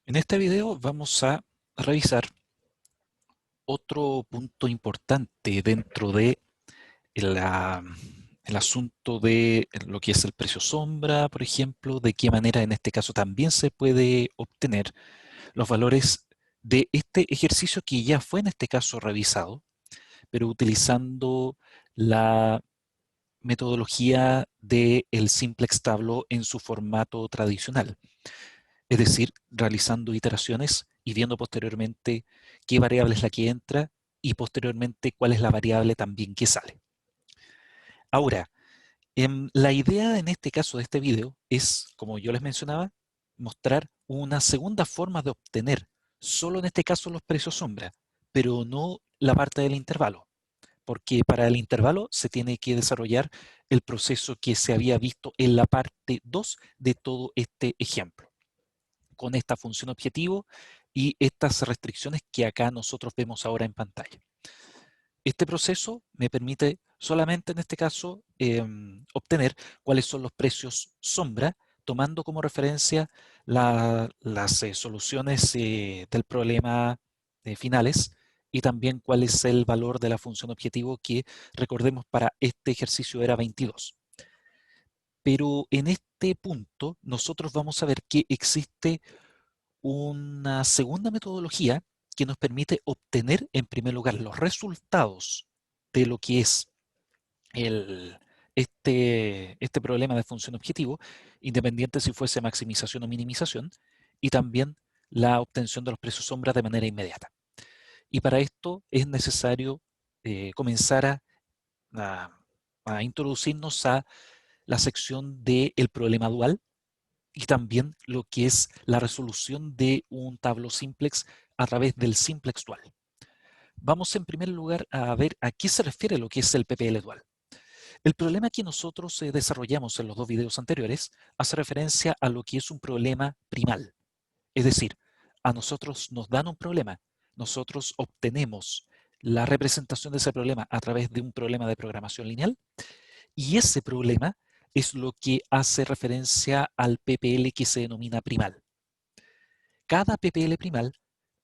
En este video vamos a revisar otro punto importante dentro de el asunto de lo que es el precio sombra, por ejemplo, de qué manera en este caso también se puede obtener los valores de este ejercicio que ya fue en este caso revisado, pero utilizando la metodología del Simplex Tableau en su formato tradicional. Es decir, realizando iteraciones y viendo posteriormente qué variable es la que entra y posteriormente cuál es la variable también que sale. Ahora, la idea en este caso de este video es, como yo les mencionaba, mostrar una segunda forma de obtener solo en este caso los precios sombra, pero no la parte del intervalo, porque para el intervalo se tiene que desarrollar el proceso que se había visto en la parte 2 de todo este ejemplo, con esta función objetivo y estas restricciones que acá nosotros vemos ahora en pantalla. Este proceso me permite solamente en este caso obtener cuáles son los precios sombra, tomando como referencia las soluciones del problema finales y también cuál es el valor de la función objetivo que recordemos para este ejercicio era 22. Pero en este punto nosotros vamos a ver que existe una segunda metodología que nos permite obtener, en primer lugar, los resultados de lo que es el, este problema de función objetivo, independiente si fuese maximización o minimización, y también la obtención de los precios sombra de manera inmediata. Y para esto es necesario comenzar a, a introducirnos a la sección del problema dual, y también lo que es la resolución de un tableau simplex a través del simplex dual. Vamos en primer lugar a ver a qué se refiere lo que es el PPL dual. El problema que nosotros desarrollamos en los dos videos anteriores hace referencia a lo que es un problema primal. Es decir, a nosotros nos dan un problema, nosotros obtenemos la representación de ese problema a través de un problema de programación lineal, y ese problema es lo que hace referencia al PPL que se denomina primal. Cada PPL primal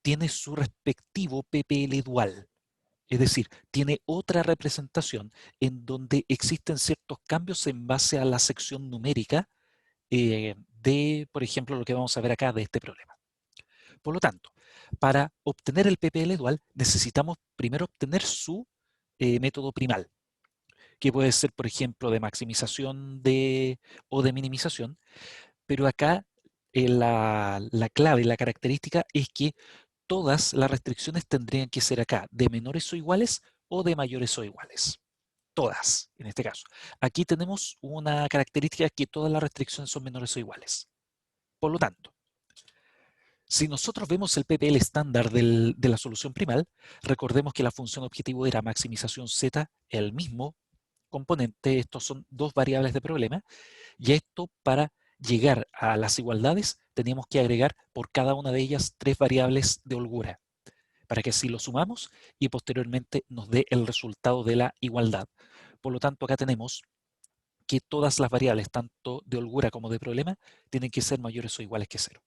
tiene su respectivo PPL dual, es decir, tiene otra representación en donde existen ciertos cambios en base a la sección numérica de, por ejemplo, lo que vamos a ver acá de este problema. Por lo tanto, para obtener el PPL dual necesitamos primero obtener su método primal, que puede ser, por ejemplo, de maximización o de minimización, pero acá la clave, la característica es que todas las restricciones tendrían que ser acá de menores o iguales o de mayores o iguales. Todas, en este caso. Aquí tenemos una característica que todas las restricciones son menores o iguales. Por lo tanto, si nosotros vemos el PPL estándar de la solución primal, recordemos que la función objetivo era maximización z, el mismo componente, estos son dos variables de problema, y esto para llegar a las igualdades teníamos que agregar por cada una de ellas tres variables de holgura, para que así lo sumamos y posteriormente nos dé el resultado de la igualdad. Por lo tanto, acá tenemos que todas las variables, tanto de holgura como de problema, tienen que ser mayores o iguales que 0.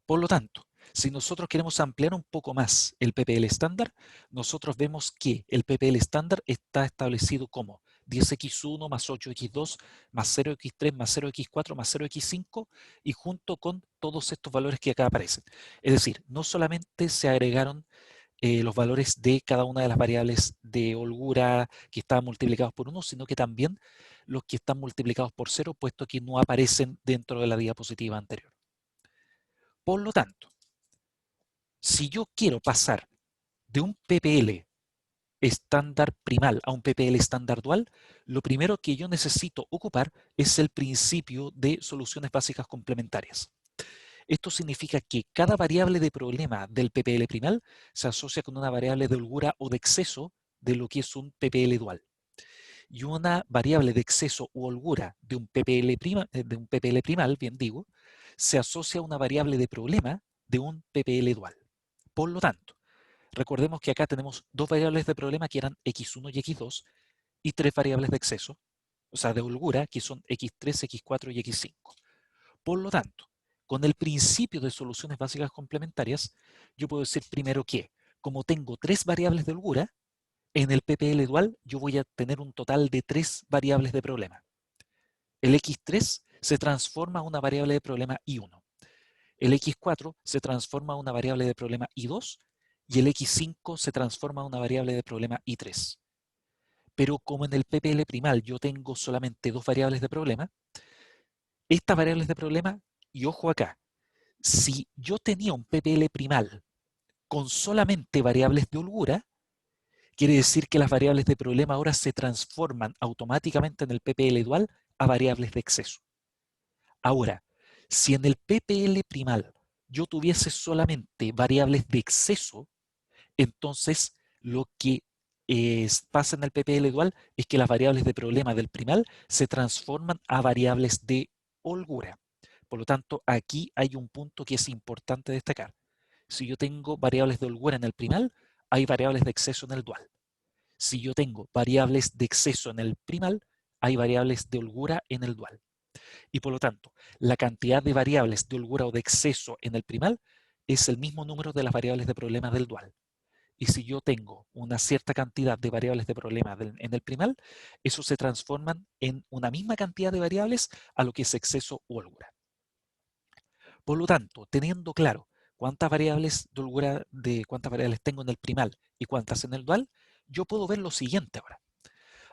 Por lo tanto, si nosotros queremos ampliar un poco más el PPL estándar, nosotros vemos que el PPL estándar está establecido como 10x1 más 8x2 más 0x3 más 0x4 más 0x5 y junto con todos estos valores que acá aparecen. Es decir, no solamente se agregaron los valores de cada una de las variables de holgura que estaban multiplicados por 1, sino que también los que están multiplicados por 0, puesto que no aparecen dentro de la diapositiva anterior. Por lo tanto, si yo quiero pasar de un PPL estándar primal a un PPL estándar dual, lo primero que yo necesito ocupar es el principio de soluciones básicas complementarias. Esto significa que cada variable de problema del PPL primal se asocia con una variable de holgura o de exceso de lo que es un PPL dual. Y una variable de exceso u holgura de un PPL primal, bien digo, se asocia a una variable de problema de un PPL dual. Por lo tanto, recordemos que acá tenemos dos variables de problema que eran x1 y x2 y tres variables de exceso, o sea, de holgura, que son x3, x4 y x5. Por lo tanto, con el principio de soluciones básicas complementarias, yo puedo decir primero que, como tengo 3 variables de holgura, en el PPL dual yo voy a tener un total de 3 variables de problema. El X3 se transforma a una variable de problema I1. El X4 se transforma a una variable de problema I2 y el X5 se transforma a una variable de problema I3. Pero como en el PPL primal yo tengo solamente 2 variables de problema, estas variables de problema, y ojo acá, si yo tenía un PPL primal con solamente variables de holgura, quiere decir que las variables de problema ahora se transforman automáticamente en el PPL dual a variables de exceso. Ahora, si en el PPL primal yo tuviese solamente variables de exceso, entonces lo que pasa en el PPL dual es que las variables de problema del primal se transforman a variables de holgura. Por lo tanto, aquí hay un punto que es importante destacar. Si yo tengo variables de holgura en el primal, hay variables de exceso en el dual. Si yo tengo variables de exceso en el primal, hay variables de holgura en el dual. Y por lo tanto, la cantidad de variables de holgura o de exceso en el primal es el mismo número de las variables de problema del dual. Y si yo tengo una cierta cantidad de variables de problema en el primal, eso se transforman en una misma cantidad de variables a lo que es exceso u holgura. Por lo tanto, teniendo claro cuántas variables de holgura cuántas variables tengo en el primal y cuántas en el dual, yo puedo ver lo siguiente ahora.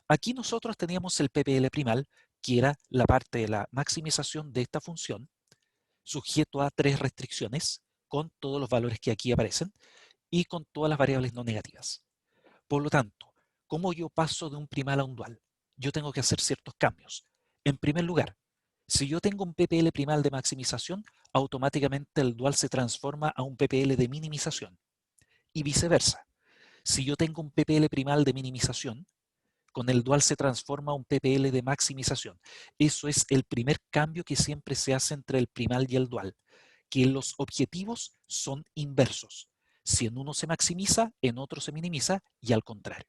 Aquí nosotros teníamos el PPL primal, que era la parte de la maximización de esta función, sujeto a 3 restricciones, con todos los valores que aquí aparecen, y con todas las variables no negativas. Por lo tanto, ¿cómo yo paso de un primal a un dual? Yo tengo que hacer ciertos cambios. En primer lugar, si yo tengo un PPL primal de maximización, automáticamente el dual se transforma a un PPL de minimización. Y viceversa. Si yo tengo un PPL primal de minimización, con el dual se transforma a un PPL de maximización. Eso es el primer cambio que siempre se hace entre el primal y el dual, que los objetivos son inversos. Si en uno se maximiza, en otro se minimiza y al contrario.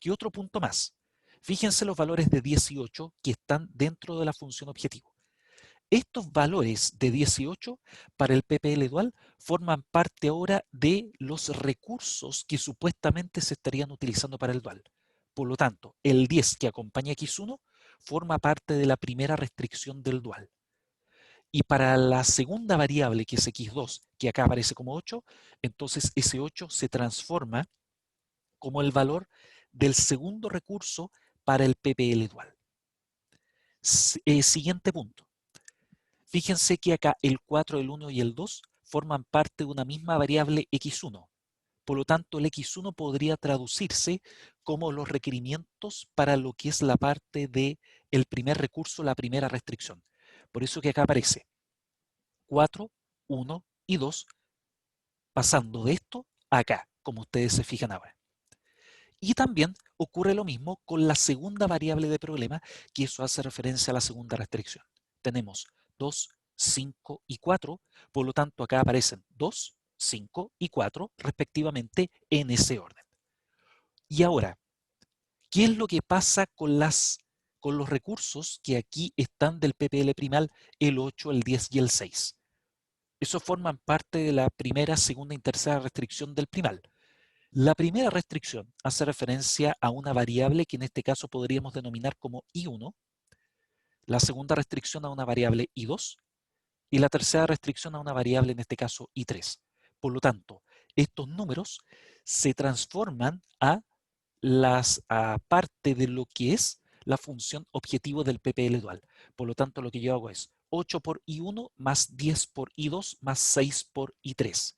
¿Qué otro punto más? Fíjense los valores de 18 que están dentro de la función objetivo. Estos valores de 18 para el PPL dual forman parte ahora de los recursos que supuestamente se estarían utilizando para el dual. Por lo tanto, el 10 que acompaña X1 forma parte de la primera restricción del dual. Y para la segunda variable, que es X2, que acá aparece como 8, entonces ese 8 se transforma como el valor del segundo recurso para el PPL dual. Siguiente punto. Fíjense que acá el 4, el 1 y el 2 forman parte de una misma variable X1. Por lo tanto, el X1 podría traducirse como los requerimientos para lo que es la parte del primer recurso, la primera restricción. Por eso que acá aparece 4, 1 y 2, pasando de esto a acá, como ustedes se fijan ahora. Y también ocurre lo mismo con la segunda variable de problema, que eso hace referencia a la segunda restricción. Tenemos 2, 5 y 4, por lo tanto acá aparecen 2, 5 y 4 respectivamente en ese orden. Y ahora, ¿qué es lo que pasa con los recursos que aquí están del PPL primal, el 8, el 10 y el 6? Esos forman parte de la primera, segunda y tercera restricción del primal. La primera restricción hace referencia a una variable que en este caso podríamos denominar como I1, la segunda restricción a una variable I2 y la tercera restricción a una variable, en este caso I3. Por lo tanto, estos números se transforman a parte de lo que es la función objetivo del PPL dual. Por lo tanto, lo que yo hago es 8 por I1 más 10 por I2 más 6 por I3.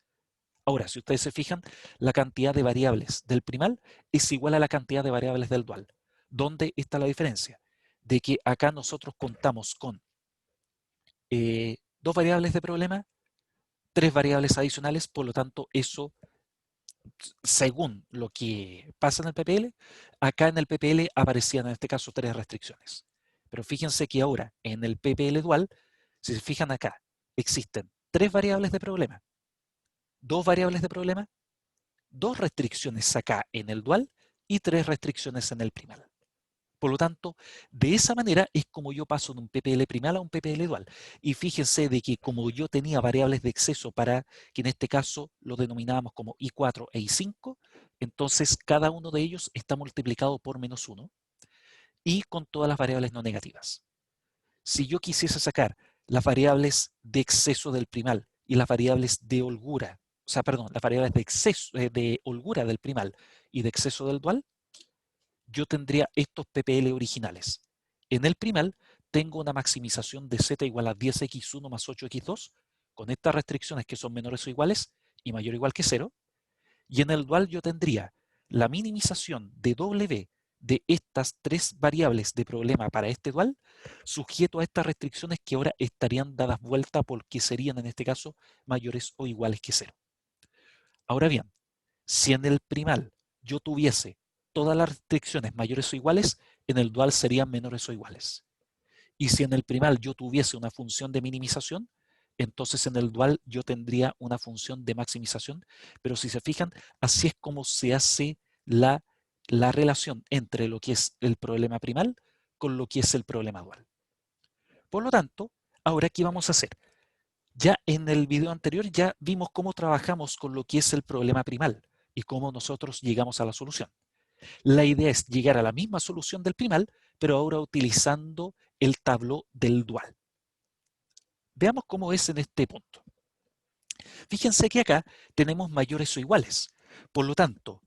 Ahora, si ustedes se fijan, la cantidad de variables del primal es igual a la cantidad de variables del dual. ¿Dónde está la diferencia? De que acá nosotros contamos con 2 variables de problema, 3 variables adicionales, por lo tanto, eso, según lo que pasa en el PPL, acá en el PPL aparecían en este caso 3 restricciones. Pero fíjense que ahora en el PPL dual, si se fijan acá, existen 3 variables de problema, 2 variables de problema, 2 restricciones acá en el dual y 3 restricciones en el primal. Por lo tanto, de esa manera es como yo paso de un PPL primal a un PPL dual. Y fíjense de que como yo tenía variables de exceso para, que en este caso lo denominábamos como I4 e I5, entonces cada uno de ellos está multiplicado por -1 y con todas las variables no negativas. Si yo quisiese sacar las variables de exceso del primal y las variables de holgura, o sea, perdón, las variables de exceso, de holgura del primal y de exceso del dual, yo tendría estos PPL originales. En el primal tengo una maximización de z igual a 10x1 más 8x2, con estas restricciones que son menores o iguales y mayor o igual que 0. Y en el dual yo tendría la minimización de W de estas tres variables de problema para este dual, sujeto a estas restricciones que ahora estarían dadas vuelta porque serían en este caso mayores o iguales que 0. Ahora bien, si en el primal yo tuviese todas las restricciones mayores o iguales, en el dual serían menores o iguales. Y si en el primal yo tuviese una función de minimización, entonces en el dual yo tendría una función de maximización. Pero si se fijan, así es como se hace la relación entre lo que es el problema primal con lo que es el problema dual. Por lo tanto, ahora, ¿qué vamos a hacer? Ya en el video anterior ya vimos cómo trabajamos con lo que es el problema primal y cómo nosotros llegamos a la solución. La idea es llegar a la misma solución del primal, pero ahora utilizando el tabló del dual. Veamos cómo es en este punto. Fíjense que acá tenemos mayores o iguales. Por lo tanto,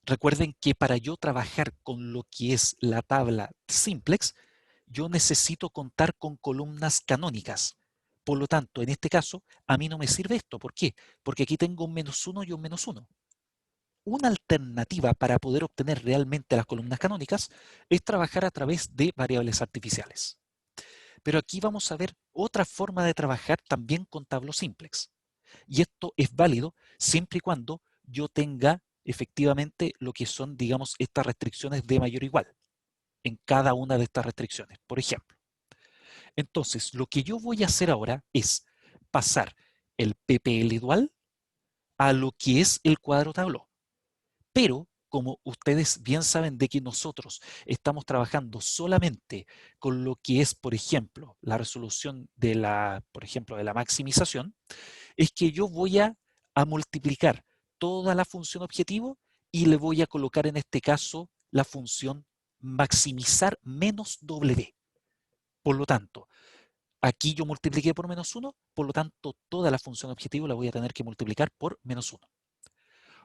recuerden que para yo trabajar con lo que es la tabla simplex, yo necesito contar con columnas canónicas. Por lo tanto, en este caso, a mí no me sirve esto. ¿Por qué? Porque aquí tengo un -1 y un -1. Una alternativa para poder obtener realmente las columnas canónicas es trabajar a través de variables artificiales. Pero aquí vamos a ver otra forma de trabajar también con tablo simplex. Y esto es válido siempre y cuando yo tenga efectivamente lo que son, digamos, estas restricciones de mayor o igual en cada una de estas restricciones, por ejemplo. Entonces, lo que yo voy a hacer ahora es pasar el PPL dual a lo que es el cuadro tabló. Pero, como ustedes bien saben de que nosotros estamos trabajando solamente con lo que es, por ejemplo, la resolución de la, por ejemplo, de la maximización, es que yo voy a multiplicar toda la función objetivo y le voy a colocar en este caso la función maximizar menos W. Por lo tanto, aquí yo multipliqué por -1, por lo tanto, toda la función objetivo la voy a tener que multiplicar por -1.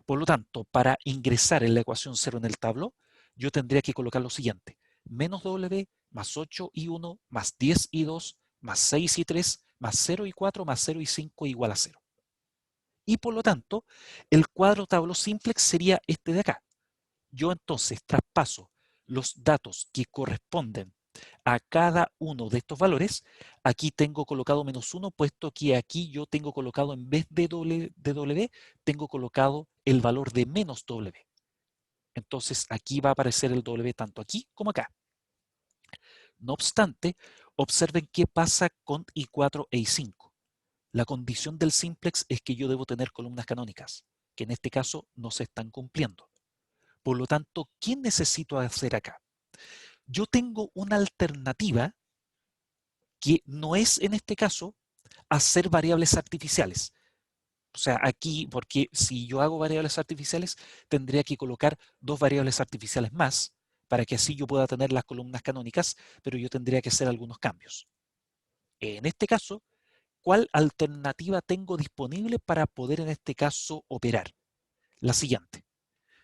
Por lo tanto, para ingresar en la ecuación 0 en el tabló, yo tendría que colocar lo siguiente: menos W más 8 y 1 más 10 y 2 más 6 y 3 más 0 y 4 más 0 y 5 igual a 0. Y por lo tanto, el cuadro tabló simplex sería este de acá. Yo entonces traspaso los datos que corresponden a cada uno de estos valores. Aquí tengo colocado -1, puesto que aquí yo tengo colocado, en vez de W, tengo colocado el valor de -W. Entonces aquí va a aparecer el W tanto aquí como acá. No obstante, observen qué pasa con I4 e I5. La condición del simplex es que yo debo tener columnas canónicas, que en este caso no se están cumpliendo. Por lo tanto, ¿qué necesito hacer acá? Yo tengo una alternativa que no es, en este caso, hacer variables artificiales. O sea, aquí, porque si yo hago variables artificiales, tendría que colocar dos variables artificiales más para que así yo pueda tener las columnas canónicas, pero yo tendría que hacer algunos cambios. En este caso, ¿cuál alternativa tengo disponible para poder en este caso operar? La siguiente.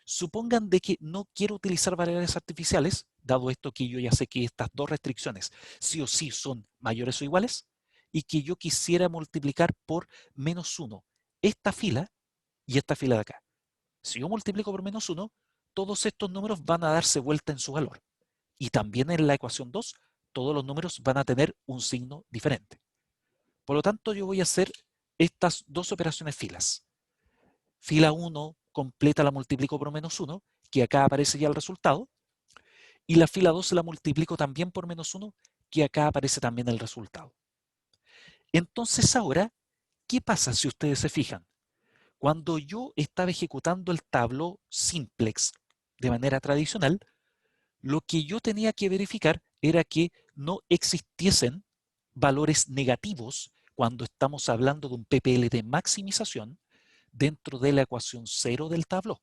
Supongan de que no quiero utilizar variables artificiales, dado esto que yo ya sé que estas dos restricciones sí o sí son mayores o iguales, y que yo quisiera multiplicar por -1 esta fila y esta fila de acá. Si yo multiplico por -1, todos estos números van a darse vuelta en su valor. Y también en la ecuación 2, todos los números van a tener un signo diferente. Por lo tanto, yo voy a hacer estas dos operaciones filas. Fila 1 completa la multiplico por -1, que acá aparece ya el resultado, y la fila 2 la multiplico también por -1, que acá aparece también el resultado. Entonces ahora, ¿qué pasa si ustedes se fijan? Cuando yo estaba ejecutando el tabló simplex de manera tradicional, Lo que yo tenía que verificar era que no existiesen valores negativos cuando estamos hablando de un PPL de maximización dentro de la ecuación 0 del tabló.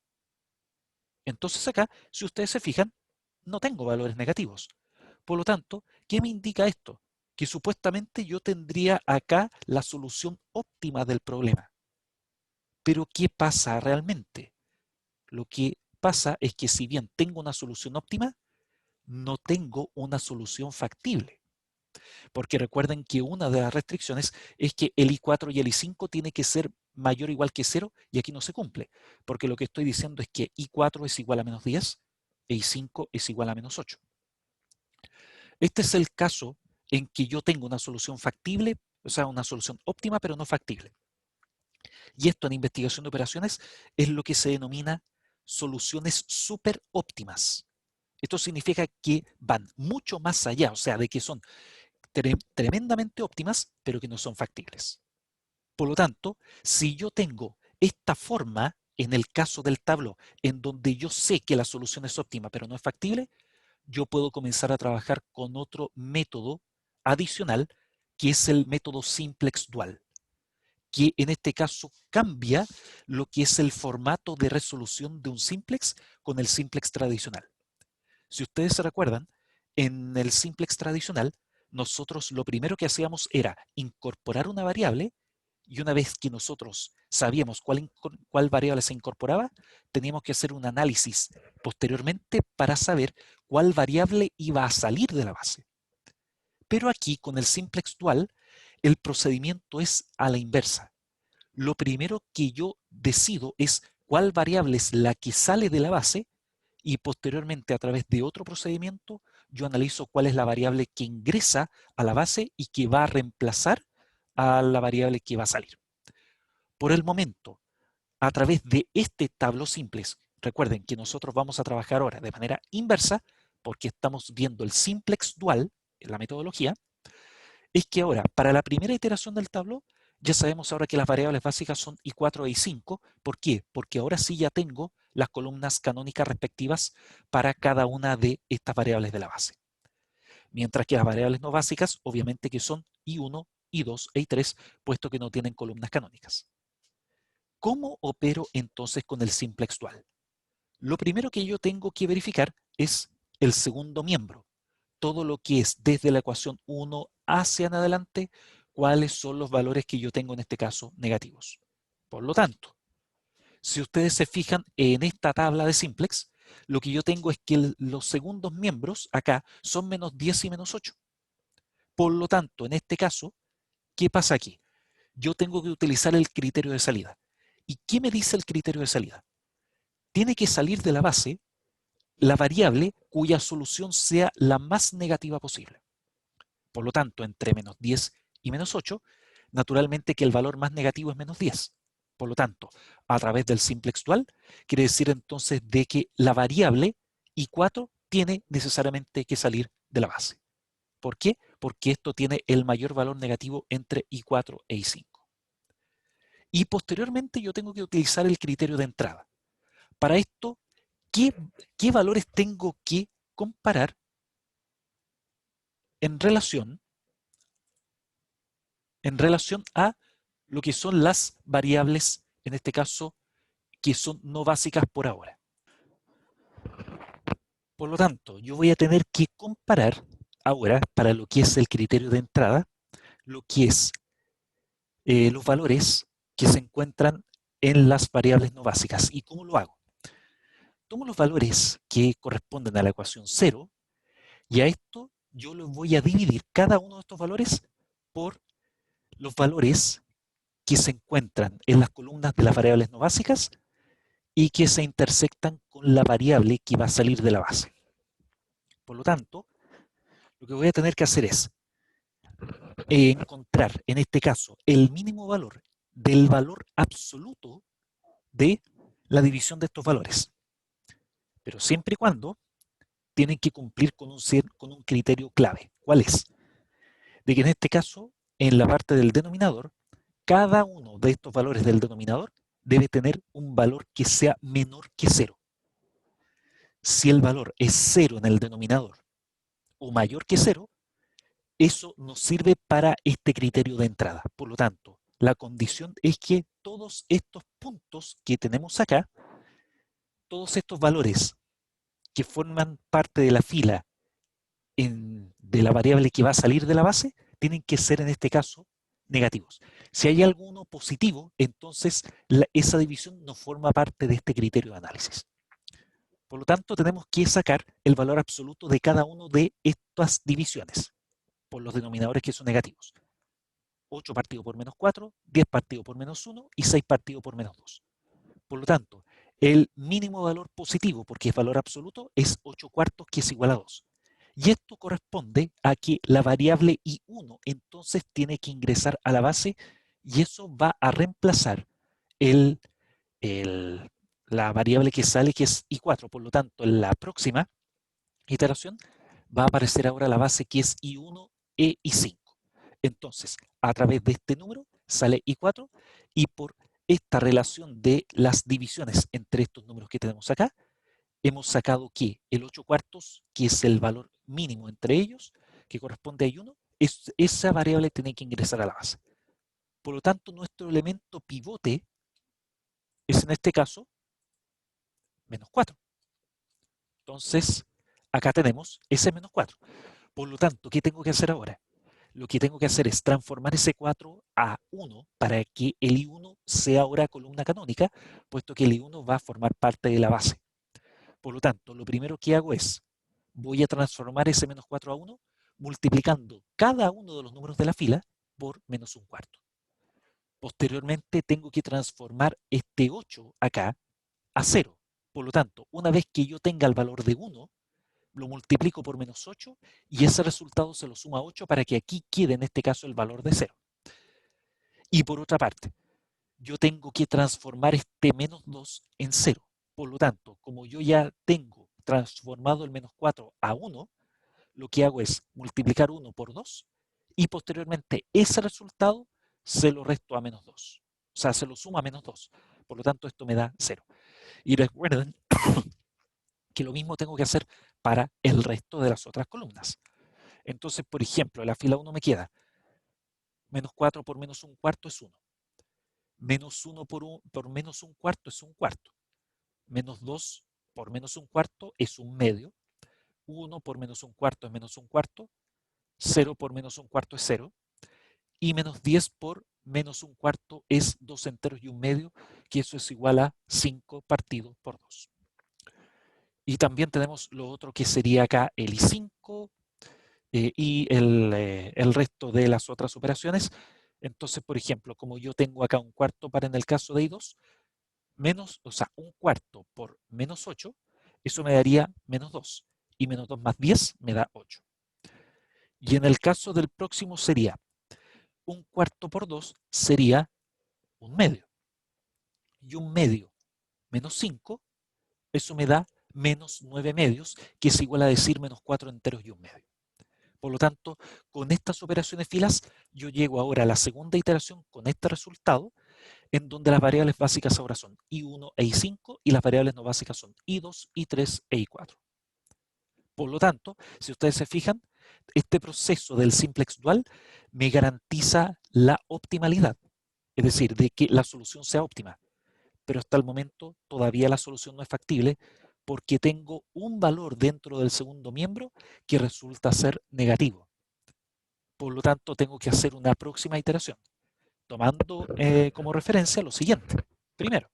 Entonces acá, si ustedes se fijan, no tengo valores negativos. Por lo tanto, ¿qué me indica esto? Que supuestamente yo tendría acá la solución óptima del problema. Pero ¿qué pasa realmente? Lo que pasa es que si bien tengo una solución óptima, no tengo una solución factible. Porque recuerden que una de las restricciones es que el I4 y el I5 tiene que ser mayor o igual que 0 y aquí no se cumple. Porque lo que estoy diciendo es que I4 es igual a menos 10 e I5 es igual a menos 8. Este es el caso en que yo tengo una solución factible, o sea, una solución óptima pero no factible. Y esto en investigación de operaciones es lo que se denomina soluciones súper óptimas. Esto significa que van mucho más allá, o sea, de que son tremendamente óptimas, pero que no son factibles. Por lo tanto, si yo tengo esta forma, en el caso del tabló, en donde yo sé que la solución es óptima, pero no es factible, yo puedo comenzar a trabajar con otro método adicional, que es el método simplex dual, que en este caso cambia lo que es el formato de resolución de un simplex con el simplex tradicional. Si ustedes se recuerdan, en el simplex tradicional, nosotros lo primero que hacíamos era incorporar una variable y una vez que nosotros sabíamos cuál variable se incorporaba, teníamos que hacer un análisis posteriormente para saber cuál variable iba a salir de la base. Pero aquí, con el simplex dual, el procedimiento es a la inversa. Lo primero que yo decido es cuál variable es la que sale de la base y posteriormente a través de otro procedimiento yo analizo cuál es la variable que ingresa a la base y que va a reemplazar a la variable que va a salir. Por el momento, a través de este tabló simples, recuerden que nosotros vamos a trabajar ahora de manera inversa porque estamos viendo el simplex dual en la metodología, es que ahora para la primera iteración del tabló ya sabemos ahora que las variables básicas son I4 e I5. ¿Por qué? Porque ahora sí ya tengo las columnas canónicas respectivas para cada una de estas variables de la base. Mientras que las variables no básicas, obviamente que son I1, I2 e I3, puesto que no tienen columnas canónicas. ¿Cómo opero entonces con el simplex dual? Lo primero que yo tengo que verificar es el segundo miembro. Todo lo que es desde la ecuación 1 hacia en adelante, cuáles son los valores que yo tengo en este caso negativos. Por lo tanto, si ustedes se fijan en esta tabla de simplex, lo que yo tengo es que los segundos miembros acá son menos 10 y menos 8. Por lo tanto, en este caso, ¿qué pasa aquí? Yo tengo que utilizar el criterio de salida. ¿Y qué me dice el criterio de salida? Tiene que salir de la base la variable cuya solución sea la más negativa posible. Por lo tanto, entre menos 10 y menos 8, naturalmente que el valor más negativo es menos 10. Por lo tanto, a través del simplex dual, quiere decir entonces de que la variable I4 tiene necesariamente que salir de la base. ¿Por qué? Porque esto tiene el mayor valor negativo entre I4 e I5. Y posteriormente yo tengo que utilizar el criterio de entrada. Para esto, ¿qué, qué valores tengo que comparar en relación a lo que son las variables, en este caso, que son no básicas por ahora? Por lo tanto, yo voy a tener que comparar ahora, para lo que es el criterio de entrada, lo que es los valores que se encuentran en las variables no básicas. ¿Y cómo lo hago? Tomo los valores que corresponden a la ecuación 0 y a esto yo los voy a dividir cada uno de estos valores por los valores que se encuentran en las columnas de las variables no básicas y que se intersectan con la variable que va a salir de la base. Por lo tanto, lo que voy a tener que hacer es encontrar, en este caso, el mínimo valor del valor absoluto de la división de estos valores. Pero siempre y cuando tienen que cumplir con un criterio clave. ¿Cuál es? De que en este caso, en la parte del denominador, cada uno de estos valores del denominador debe tener un valor que sea menor que 0. Si el valor es 0 en el denominador o mayor que 0, eso nos sirve para este criterio de entrada. Por lo tanto, la condición es que todos estos puntos que tenemos acá, todos estos valores que forman parte de la fila de la variable que va a salir de la base, tienen que ser en este caso negativos. Si hay alguno positivo, entonces esa división no forma parte de este criterio de análisis. Por lo tanto, tenemos que sacar el valor absoluto de cada uno de estas divisiones por los denominadores que son negativos. 8 partido por menos 4, 10 partido por menos 1 y 6 partido por menos 2. Por lo tanto, el mínimo valor positivo, porque es valor absoluto, es 8 cuartos, que es igual a 2. Y esto corresponde a que la variable I1 entonces tiene que ingresar a la base y eso va a reemplazar el, la variable que sale, que es I4. Por lo tanto, en la próxima iteración va a aparecer ahora la base que es I1 e I5. Entonces, a través de este número sale I4 y por esta relación de las divisiones entre estos números que tenemos acá, hemos sacado que el 8 cuartos, que es el valor mínimo entre ellos, que corresponde a I1, esa variable tiene que ingresar a la base. Por lo tanto, nuestro elemento pivote es en este caso menos 4. Entonces, acá tenemos ese menos 4. Por lo tanto, ¿qué tengo que hacer ahora? Lo que tengo que hacer es transformar ese 4 a 1 para que el I1 sea ahora columna canónica, puesto que el I1 va a formar parte de la base. Por lo tanto, lo primero que hago es, voy a transformar ese menos 4 a 1 multiplicando cada uno de los números de la fila por menos un cuarto. Posteriormente tengo que transformar este 8 acá a 0. Por lo tanto, una vez que yo tenga el valor de 1, lo multiplico por menos 8 y ese resultado se lo suma a 8 para que aquí quede en este caso el valor de 0. Y por otra parte, yo tengo que transformar este menos 2 en 0. Por lo tanto, como yo ya tengo transformado el menos 4 a 1, lo que hago es multiplicar 1 por 2 y posteriormente ese resultado se lo resto a menos 2. O sea, se lo suma a menos 2. Por lo tanto, esto me da 0. Y recuerden que lo mismo tengo que hacer para el resto de las otras columnas. Entonces, por ejemplo, en la fila 1 me queda menos 4 por menos un cuarto es 1. Menos 1 por menos un cuarto es un cuarto. Menos 2 por menos un cuarto es un medio. 1 por menos un cuarto es menos un cuarto. 0 por menos un cuarto es 0. Y menos 10 por menos un cuarto es 2 enteros y un medio, que eso es igual a 5 partido por 2. Y también tenemos lo otro que sería acá el I5 y el resto de las otras operaciones. Entonces, por ejemplo, como yo tengo acá un cuarto para en el caso de I2, menos, o sea, un cuarto por menos 8, eso me daría menos 2. Y menos 2 más 10 me da 8. Y en el caso del próximo sería un cuarto por 2 sería un medio. Y un medio menos 5, eso me da menos 9 medios, que es igual a decir menos 4 enteros y un medio. Por lo tanto, con estas operaciones filas, yo llego ahora a la segunda iteración con este resultado, en donde las variables básicas ahora son I1 e I5 y las variables no básicas son I2, I3 e I4. Por lo tanto, si ustedes se fijan, este proceso del simplex dual me garantiza la optimalidad, es decir, de que la solución sea óptima. Pero hasta el momento todavía la solución no es factible porque tengo un valor dentro del segundo miembro que resulta ser negativo. Por lo tanto, tengo que hacer una próxima iteración, tomando como referencia lo siguiente. Primero,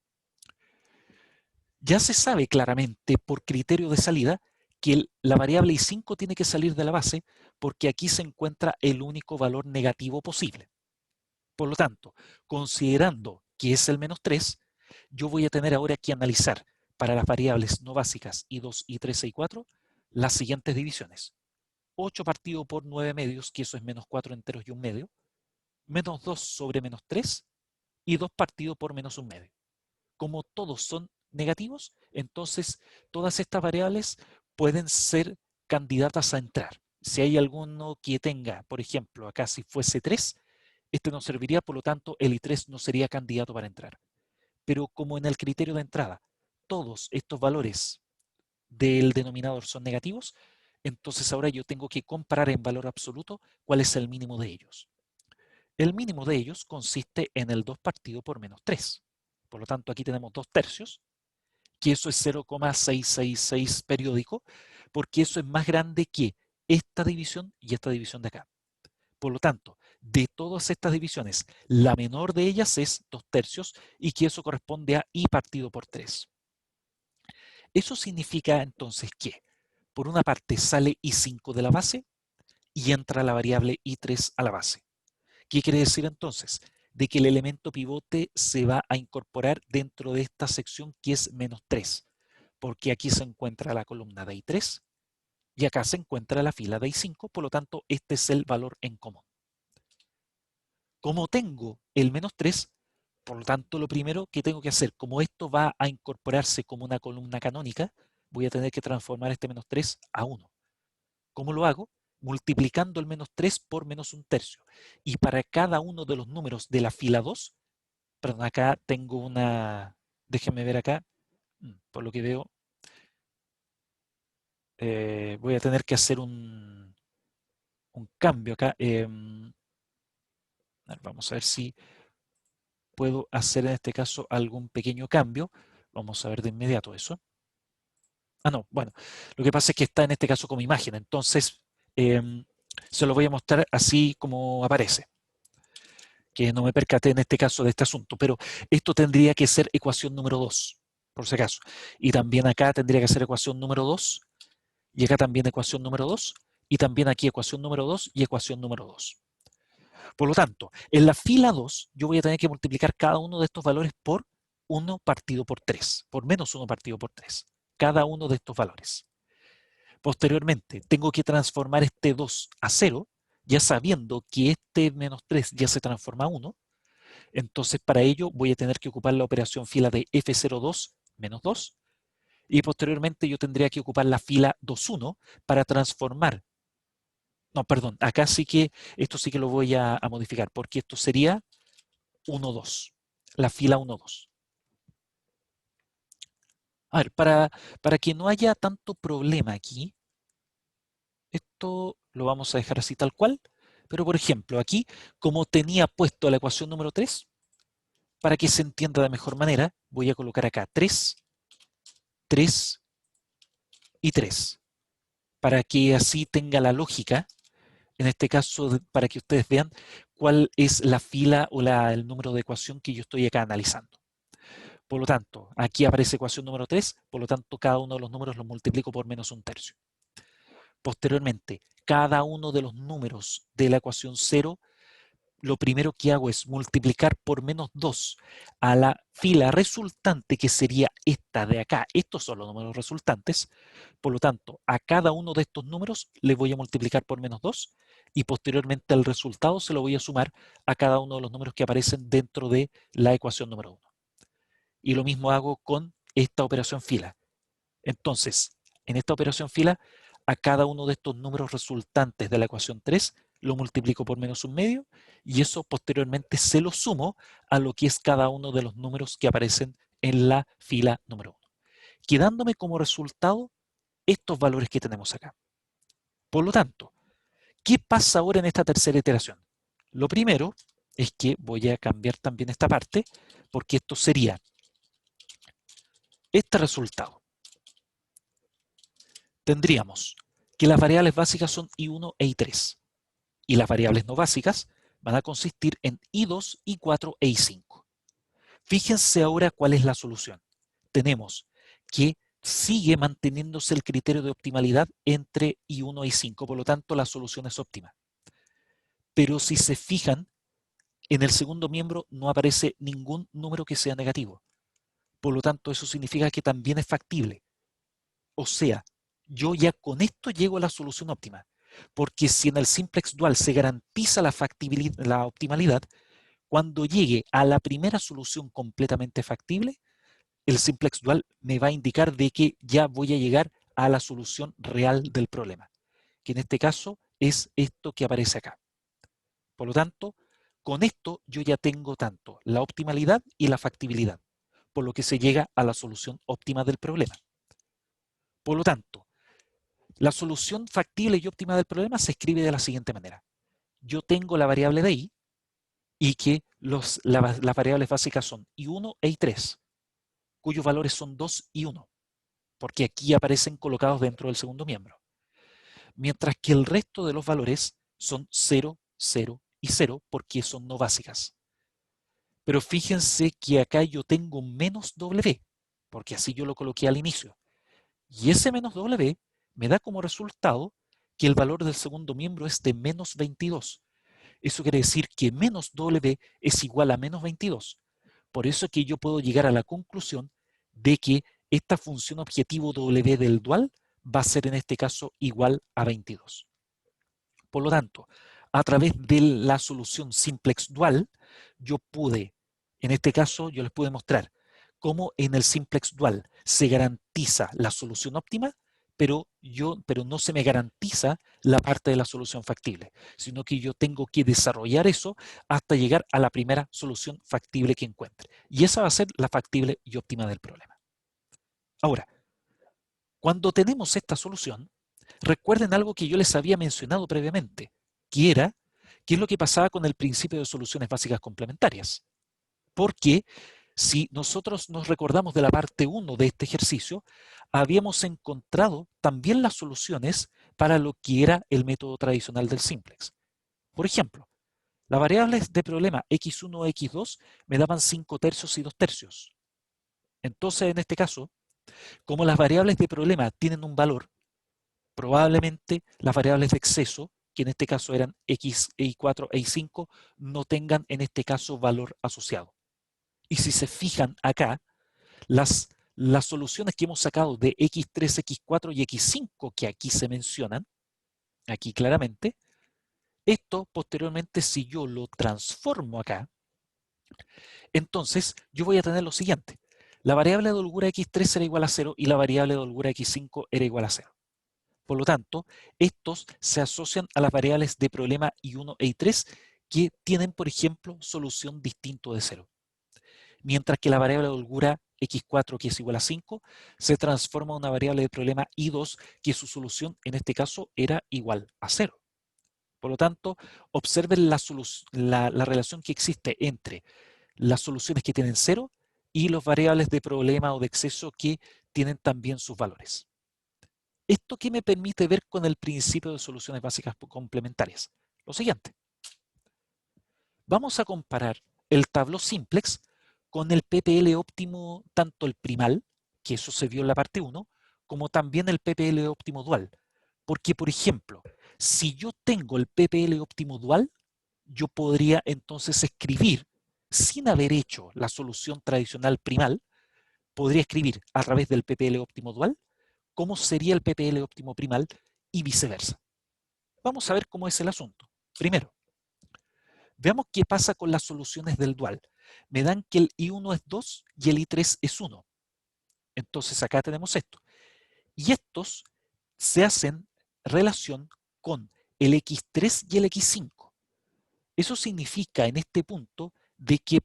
ya se sabe claramente por criterio de salida que la variable I5 tiene que salir de la base porque aquí se encuentra el único valor negativo posible. Por lo tanto, considerando que es el menos 3, yo voy a tener ahora que analizar para las variables no básicas I2, I3 y I4 las siguientes divisiones. 8 partido por 9 medios, que eso es menos 4 enteros y un medio, menos 2 sobre menos 3 y 2 partido por menos un medio. Como todos son negativos, entonces todas estas variables pueden ser candidatas a entrar. Si hay alguno que tenga, por ejemplo, acá si fuese 3, este no serviría, por lo tanto el I3 no sería candidato para entrar. Pero como en el criterio de entrada, todos estos valores del denominador son negativos, entonces ahora yo tengo que comparar en valor absoluto cuál es el mínimo de ellos. El mínimo de ellos consiste en el 2 partido por menos 3. Por lo tanto, aquí tenemos 2 tercios, que eso es 0,666 periódico, porque eso es más grande que esta división y esta división de acá. Por lo tanto, de todas estas divisiones, la menor de ellas es 2 tercios y que eso corresponde a i partido por 3. Eso significa entonces que, por una parte, sale i5 de la base y entra la variable i3 a la base. ¿Qué quiere decir entonces? De que el elemento pivote se va a incorporar dentro de esta sección que es menos 3, porque aquí se encuentra la columna de i3 y acá se encuentra la fila de i5, por lo tanto, este es el valor en común. Como tengo el menos 3, por lo tanto, lo primero que tengo que hacer, como esto va a incorporarse como una columna canónica, voy a tener que transformar este menos 3 a 1. ¿Cómo lo hago? Multiplicando el menos 3 por menos un tercio. Y para cada uno de los números de la fila 2, perdón, acá tengo una, déjenme ver acá, por lo que veo, voy a tener que hacer un cambio acá. Vamos a ver si puedo hacer en este caso algún pequeño cambio. Vamos a ver de inmediato eso. Ah, no, bueno, lo que pasa es que está en este caso como imagen, entonces se lo voy a mostrar así como aparece, que no me percaté en este caso de este asunto, pero esto tendría que ser ecuación número 2, por si acaso. Y también acá tendría que ser ecuación número 2, y acá también ecuación número 2, y también aquí ecuación número 2 y ecuación número 2. Por lo tanto, en la fila 2 yo voy a tener que multiplicar cada uno de estos valores por 1 partido por 3, por menos 1 partido por 3, cada uno de estos valores. Posteriormente, tengo que transformar este 2 a 0, ya sabiendo que este menos 3 ya se transforma a 1. Entonces, para ello voy a tener que ocupar la operación fila de F02 menos 2. Y posteriormente yo tendría que ocupar la fila 21 para transformar. No, perdón, acá sí que, esto sí que lo voy a modificar, porque esto sería 1,2, la fila 1,2. A ver, para que no haya tanto problema aquí, esto lo vamos a dejar así tal cual, pero por ejemplo, aquí, como tenía puesto la ecuación número 3, para que se entienda de mejor manera, voy a colocar acá 3, 3 y 3, para que así tenga la lógica, en este caso, para que ustedes vean cuál es la fila o el número de ecuación que yo estoy acá analizando. Por lo tanto, aquí aparece ecuación número 3, por lo tanto, cada uno de los números los multiplico por menos un tercio. Posteriormente, cada uno de los números de la ecuación 0, lo primero que hago es multiplicar por menos 2 a la fila resultante, que sería esta de acá. Estos son los números resultantes. Por lo tanto, a cada uno de estos números le voy a multiplicar por menos 2 y posteriormente el resultado se lo voy a sumar a cada uno de los números que aparecen dentro de la ecuación número 1. Y lo mismo hago con esta operación fila. Entonces, en esta operación fila, a cada uno de estos números resultantes de la ecuación 3 lo multiplico por menos un medio y eso posteriormente se lo sumo a lo que es cada uno de los números que aparecen en la fila número 1, quedándome como resultado estos valores que tenemos acá. Por lo tanto, ¿qué pasa ahora en esta tercera iteración? Lo primero es que voy a cambiar también esta parte, porque esto sería este resultado. Tendríamos que las variables básicas son i1 e i3 y las variables no básicas van a consistir en i2, i4 e i5. Fíjense ahora cuál es la solución. Tenemos que sigue manteniéndose el criterio de optimalidad entre i1 e i5, por lo tanto la solución es óptima. Pero si se fijan, en el segundo miembro no aparece ningún número que sea negativo. Por lo tanto, eso significa que también es factible. O sea, yo ya con esto llego a la solución óptima. Porque si en el simplex dual se garantiza la optimalidad, cuando llegue a la primera solución completamente factible, el simplex dual me va a indicar de que ya voy a llegar a la solución real del problema, que en este caso es esto que aparece acá. Por lo tanto, con esto yo ya tengo tanto la optimalidad y la factibilidad, por lo que se llega a la solución óptima del problema. Por lo tanto, la solución factible y óptima del problema se escribe de la siguiente manera. Yo tengo la variable de i y que las variables básicas son i1 e i3, cuyos valores son 2 y 1, porque aquí aparecen colocados dentro del segundo miembro. Mientras que el resto de los valores son 0, 0 y 0 porque son no básicas. Pero fíjense que acá yo tengo menos w, porque así yo lo coloqué al inicio. Y ese menos w me da como resultado que el valor del segundo miembro es de menos 22. Eso quiere decir que menos w es igual a menos 22. Por eso es que yo puedo llegar a la conclusión de que esta función objetivo w del dual va a ser en este caso igual a 22. Por lo tanto, a través de la solución simplex dual, yo pude, en este caso, yo les pude mostrar cómo en el simplex dual se garantiza la solución óptima, pero no se me garantiza la parte de la solución factible, sino que yo tengo que desarrollar eso hasta llegar a la primera solución factible que encuentre. Y esa va a ser la factible y óptima del problema. Ahora, cuando tenemos esta solución, recuerden algo que yo les había mencionado previamente, que era qué es lo que pasaba con el principio de soluciones básicas complementarias. Porque si nosotros nos recordamos de la parte 1 de este ejercicio, habíamos encontrado también las soluciones para lo que era el método tradicional del simplex. Por ejemplo, las variables de problema x1 o x2 me daban 5 tercios y 2 tercios. Entonces, en este caso, como las variables de problema tienen un valor, probablemente las variables de exceso, que en este caso eran x, y4 e y5, no tengan en este caso valor asociado. Y si se fijan acá, las soluciones que hemos sacado de x3, x4 y x5, que aquí se mencionan, aquí claramente, esto posteriormente si yo lo transformo acá, entonces yo voy a tener lo siguiente. La variable de holgura x3 era igual a 0 y la variable de holgura x5 era igual a 0. Por lo tanto, estos se asocian a las variables de problema i1 e i3 que tienen, por ejemplo, solución distinto de 0. Mientras que la variable de holgura x4, que es igual a 5, se transforma en una variable de problema i2, que su solución en este caso era igual a 0. Por lo tanto, observen la relación que existe entre las soluciones que tienen 0 y las variables de problema o de exceso que tienen también sus valores. ¿Esto qué me permite ver con el principio de soluciones básicas complementarias? Lo siguiente. Vamos a comparar el tabló simplex con el PPL óptimo, tanto el primal, que eso se vio en la parte 1, como también el PPL óptimo dual. Porque, por ejemplo, si yo tengo el PPL óptimo dual, yo podría entonces escribir, sin haber hecho la solución tradicional primal, podría escribir a través del PPL óptimo dual cómo sería el PPL óptimo primal y viceversa. Vamos a ver cómo es el asunto. Primero, veamos qué pasa con las soluciones del dual. Me dan que el I1 es 2 y el I3 es 1. Entonces acá tenemos esto. Y estos se hacen relación con el X3 y el X5. Eso significa en este punto de que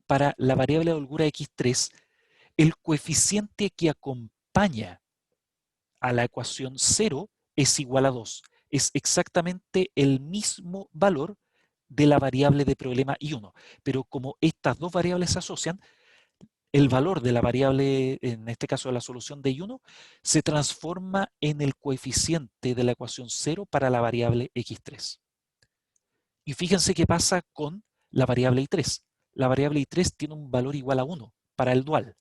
para la variable de holgura X3, el coeficiente que acompaña a la ecuación 0 es igual a 2. Es exactamente el mismo valor de la variable de problema I1. Pero como estas dos variables se asocian, el valor de la variable, en este caso de la solución de I1, se transforma en el coeficiente de la ecuación 0 para la variable X3. Y fíjense qué pasa con la variable I3. La variable I3 tiene un valor igual a 1 para el dual.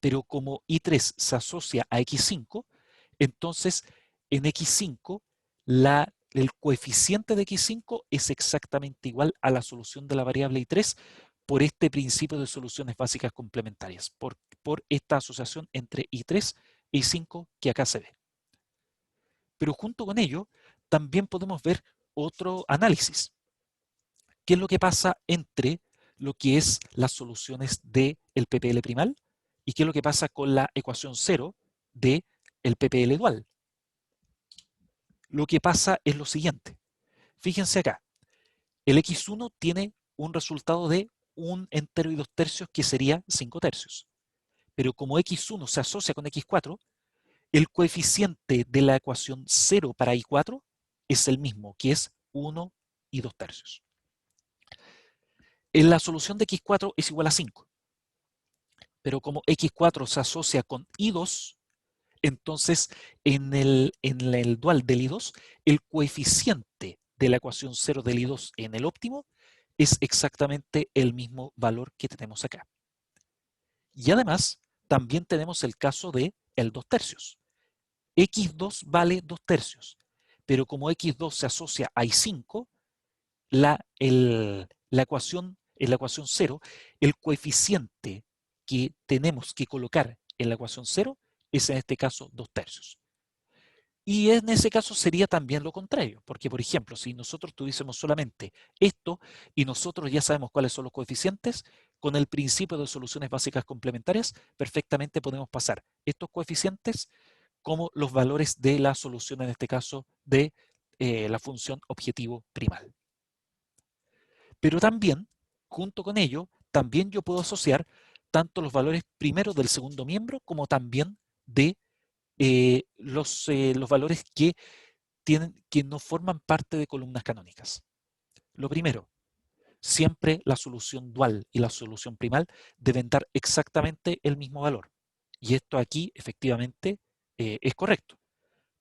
Pero como I3 se asocia a X5, entonces en X5 el coeficiente de X5 es exactamente igual a la solución de la variable I3 por este principio de soluciones básicas complementarias, por esta asociación entre I3 e I5 que acá se ve. Pero junto con ello, también podemos ver otro análisis. ¿Qué es lo que pasa entre lo que es las soluciones del PPL primal y qué es lo que pasa con la ecuación 0 del PPL dual? Lo que pasa es lo siguiente. Fíjense acá. El X1 tiene un resultado de 1 entero y 2 tercios, que sería 5 tercios. Pero como X1 se asocia con X4, El coeficiente de la ecuación 0 para I4 es el mismo, que es 1 y 2 tercios. En la solución de X4 es igual a 5, pero como X4 se asocia con I2, entonces en el dual del I2, el coeficiente de la ecuación 0 del I2 en el óptimo es exactamente el mismo valor que tenemos acá. Y además, también tenemos el caso de el 2 tercios. X2 vale 2 tercios, pero como X2 se asocia a I5, en la ecuación 0, el coeficiente que tenemos que colocar en la ecuación 0 es en este caso 2 tercios. Y en ese caso sería también lo contrario, porque por ejemplo, si nosotros tuviésemos solamente esto y nosotros ya sabemos cuáles son los coeficientes, con el principio de soluciones básicas complementarias, perfectamente podemos pasar estos coeficientes como los valores de la solución, en este caso, de la función objetivo primal. Pero también, junto con ello, también yo puedo asociar tanto los valores primero del segundo miembro como también de los valores que no forman parte de columnas canónicas. Lo primero, siempre la solución dual y la solución primal deben dar exactamente el mismo valor. Y esto aquí efectivamente es correcto,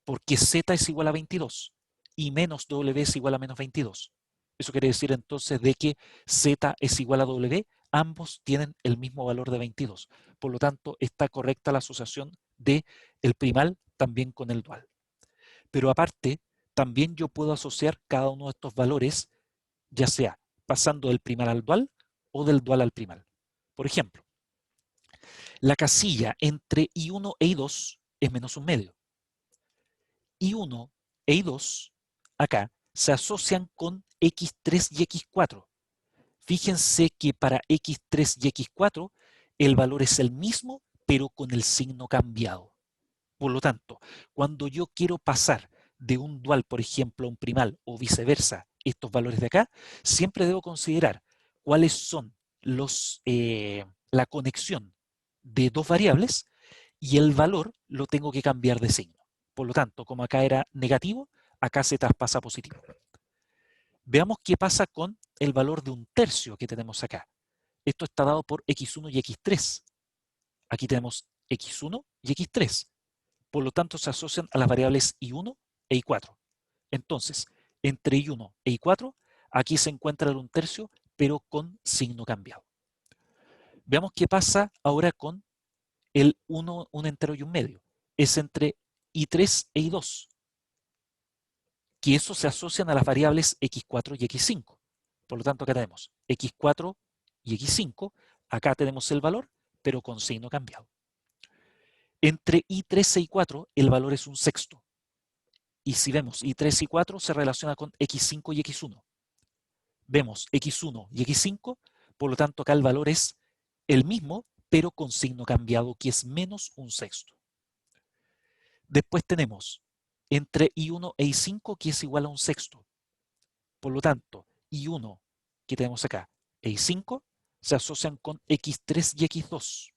porque z es igual a 22 y menos w es igual a menos 22. Eso quiere decir entonces de que z es igual a w, ambos tienen el mismo valor de 22. Por lo tanto, está correcta la asociación de el primal también con el dual. Pero aparte, también yo puedo asociar cada uno de estos valores, ya sea pasando del primal al dual o del dual al primal. Por ejemplo, la casilla entre I1 e I2 es menos un medio. I1 e I2 acá se asocian con X3 y X4. Fíjense que para X3 y X4 el valor es el mismo, pero con el signo cambiado. Por lo tanto, cuando yo quiero pasar de un dual, por ejemplo, a un primal o viceversa, estos valores de acá, siempre debo considerar cuáles son la conexión de dos variables y el valor lo tengo que cambiar de signo. Por lo tanto, como acá era negativo, acá se traspasa a positivo. Veamos qué pasa con el valor de un tercio que tenemos acá. Esto está dado por X1 y X3. Aquí tenemos X1 y X3. Por lo tanto, se asocian a las variables I1 e I4. Entonces, entre I1 e I4, aquí se encuentra el un tercio, pero con signo cambiado. Veamos qué pasa ahora con el 1, un entero y un medio. Es entre I3 e I2, que eso se asocian a las variables X4 y X5. Por lo tanto, acá tenemos X4 y X5. Acá tenemos el valor, pero con signo cambiado. Entre I3 e I4, el valor es un sexto. Y si vemos I3 y 4 se relaciona con X5 y X1. Vemos X1 y X5, por lo tanto acá el valor es el mismo, pero con signo cambiado, que es menos un sexto. Después tenemos entre I1 e I5, que es igual a un sexto. Por lo tanto, I1, que tenemos acá, e I5, se asocian con X3 y X2.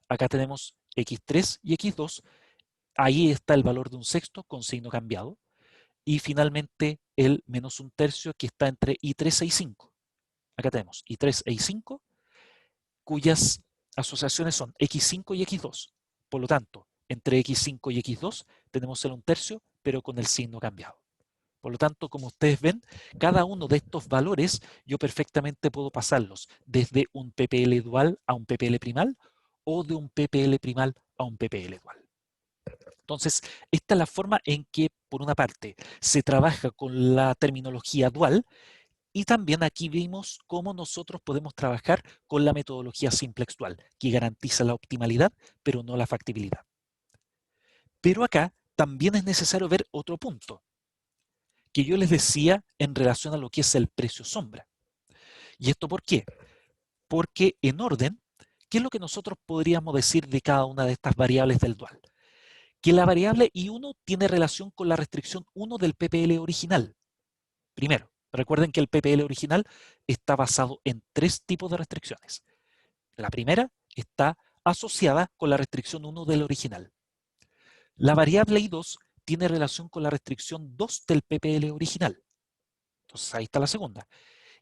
Acá tenemos X3 y X2. Ahí está el valor de un sexto con signo cambiado. Y finalmente el menos un tercio, que está entre I3 e I5. Acá tenemos I3 e I5, cuyas asociaciones son X5 y X2. Por lo tanto, entre X5 y X2 tenemos el un tercio, pero con el signo cambiado. Por lo tanto, como ustedes ven, cada uno de estos valores yo perfectamente puedo pasarlos desde un PPL dual a un PPL primal o de un PPL primal a un PPL dual. Entonces, esta es la forma en que, por una parte, se trabaja con la terminología dual y también aquí vimos cómo nosotros podemos trabajar con la metodología simplex dual, que garantiza la optimalidad, pero no la factibilidad. Pero acá también es necesario ver otro punto, que yo les decía en relación a lo que es el precio sombra. ¿Y esto por qué? Porque en orden, ¿qué es lo que nosotros podríamos decir de cada una de estas variables del dual? Que la variable I1 tiene relación con la restricción 1 del PPL original. Primero, recuerden que el PPL original está basado en tres tipos de restricciones. La primera está asociada con la restricción 1 del original. La variable I2 tiene relación con la restricción 2 del PPL original. Entonces ahí está la segunda.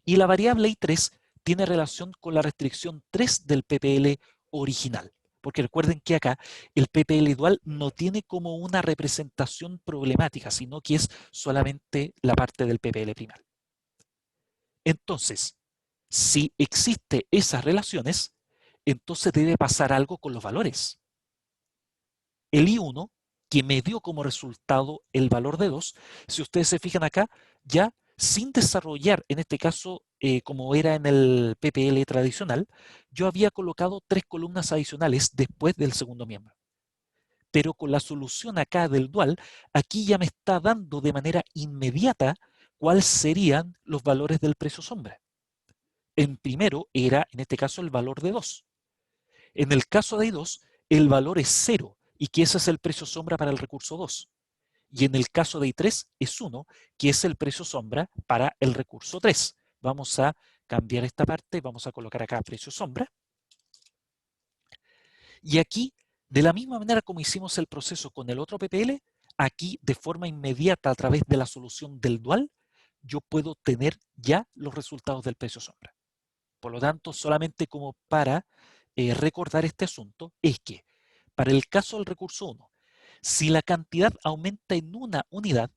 Y la variable I3 tiene relación con la restricción 3 del PPL original. Porque recuerden que acá el PPL dual no tiene como una representación problemática, sino que es solamente la parte del PPL primal. Entonces, si existen esas relaciones, entonces debe pasar algo con los valores. El I1, que me dio como resultado el valor de 2, si ustedes se fijan acá, ya sin desarrollar, en este caso, como era en el PPL tradicional, yo había colocado 3 columnas adicionales después del segundo miembro. Pero con la solución acá del dual, aquí ya me está dando de manera inmediata cuáles serían los valores del precio sombra. En primero era, en este caso, el valor de 2. En el caso de I2, el valor es 0 y que ese es el precio sombra para el recurso 2. Y en el caso de I3 es 1, que es el precio sombra para el recurso 3. Vamos a cambiar esta parte, vamos a colocar acá precio sombra. Y aquí, de la misma manera como hicimos el proceso con el otro PPL, aquí de forma inmediata a través de la solución del dual, yo puedo tener ya los resultados del precio sombra. Por lo tanto, solamente como para recordar este asunto, es que para el caso del recurso 1, si la cantidad aumenta en una unidad,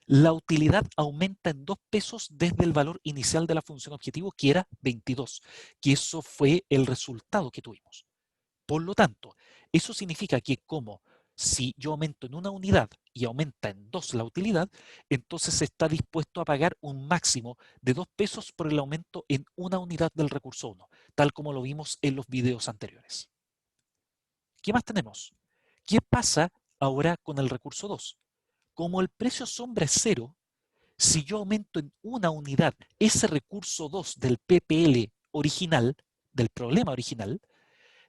la utilidad aumenta en 2 pesos desde el valor inicial de la función objetivo, que era 22, que eso fue el resultado que tuvimos. Por lo tanto, eso significa que como si yo aumento en una unidad y aumenta en 2 la utilidad, entonces se está dispuesto a pagar un máximo de 2 pesos por el aumento en una unidad del recurso 1, tal como lo vimos en los videos anteriores. ¿Qué más tenemos? ¿Qué pasa ahora con el recurso 2? Como el precio sombra es 0, si yo aumento en una unidad ese recurso 2 del PPL original, del problema original,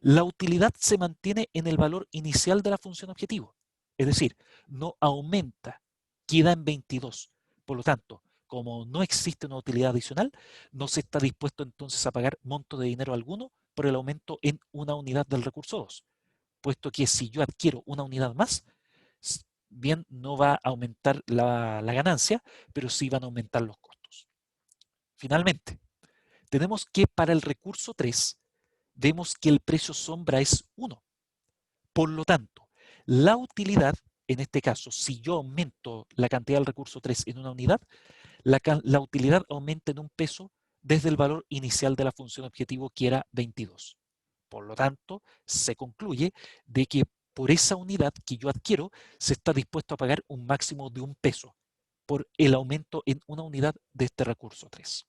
la utilidad se mantiene en el valor inicial de la función objetivo. Es decir, no aumenta, queda en 22. Por lo tanto, como no existe una utilidad adicional, no se está dispuesto entonces a pagar monto de dinero alguno por el aumento en una unidad del recurso 2, puesto que si yo adquiero una unidad más, bien no va a aumentar la ganancia, pero sí van a aumentar los costos. Finalmente, tenemos que para el recurso 3, vemos que el precio sombra es 1. Por lo tanto, la utilidad, en este caso, si yo aumento la cantidad del recurso 3 en una unidad, la utilidad aumenta en 1 peso desde el valor inicial de la función objetivo, que era 22. Por lo tanto, se concluye de que por esa unidad que yo adquiero, se está dispuesto a pagar un máximo de 1 peso por el aumento en una unidad de este recurso 3.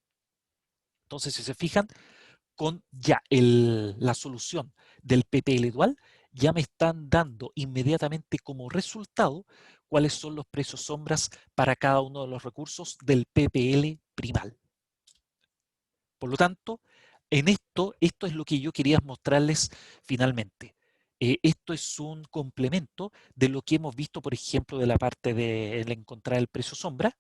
Entonces, si se fijan, con ya la solución del PPL dual, ya me están dando inmediatamente como resultado cuáles son los precios sombras para cada uno de los recursos del PPL primal. Por lo tanto, en esto es lo que yo quería mostrarles finalmente. Esto es un complemento de lo que hemos visto, por ejemplo, de la parte de encontrar el precio sombra,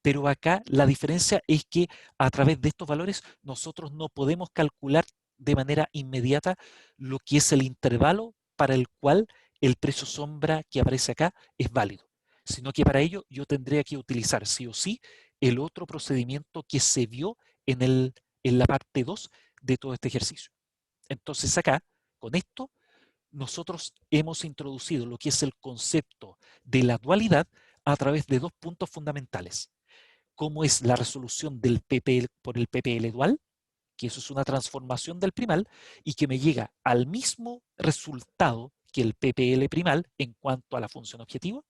pero acá la diferencia es que a través de estos valores nosotros no podemos calcular de manera inmediata lo que es el intervalo para el cual el precio sombra que aparece acá es válido, sino que para ello yo tendría que utilizar sí o sí el otro procedimiento que se vio en la parte 2 de todo este ejercicio. Entonces acá, con esto, nosotros hemos introducido lo que es el concepto de la dualidad a través de 2 puntos fundamentales. Cómo es la resolución del PPL por el PPL dual, que eso es una transformación del primal y que me llega al mismo resultado que el PPL primal en cuanto a la función objetivo.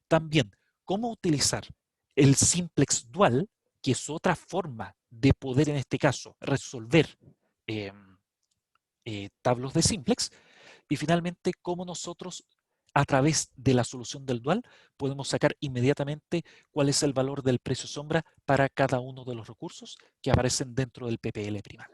También, cómo utilizar el simplex dual, que es otra forma de poder, en este caso, resolver eh, tablos de simplex. Y finalmente, cómo nosotros, a través de la solución del dual, podemos sacar inmediatamente cuál es el valor del precio sombra para cada uno de los recursos que aparecen dentro del PPL primal.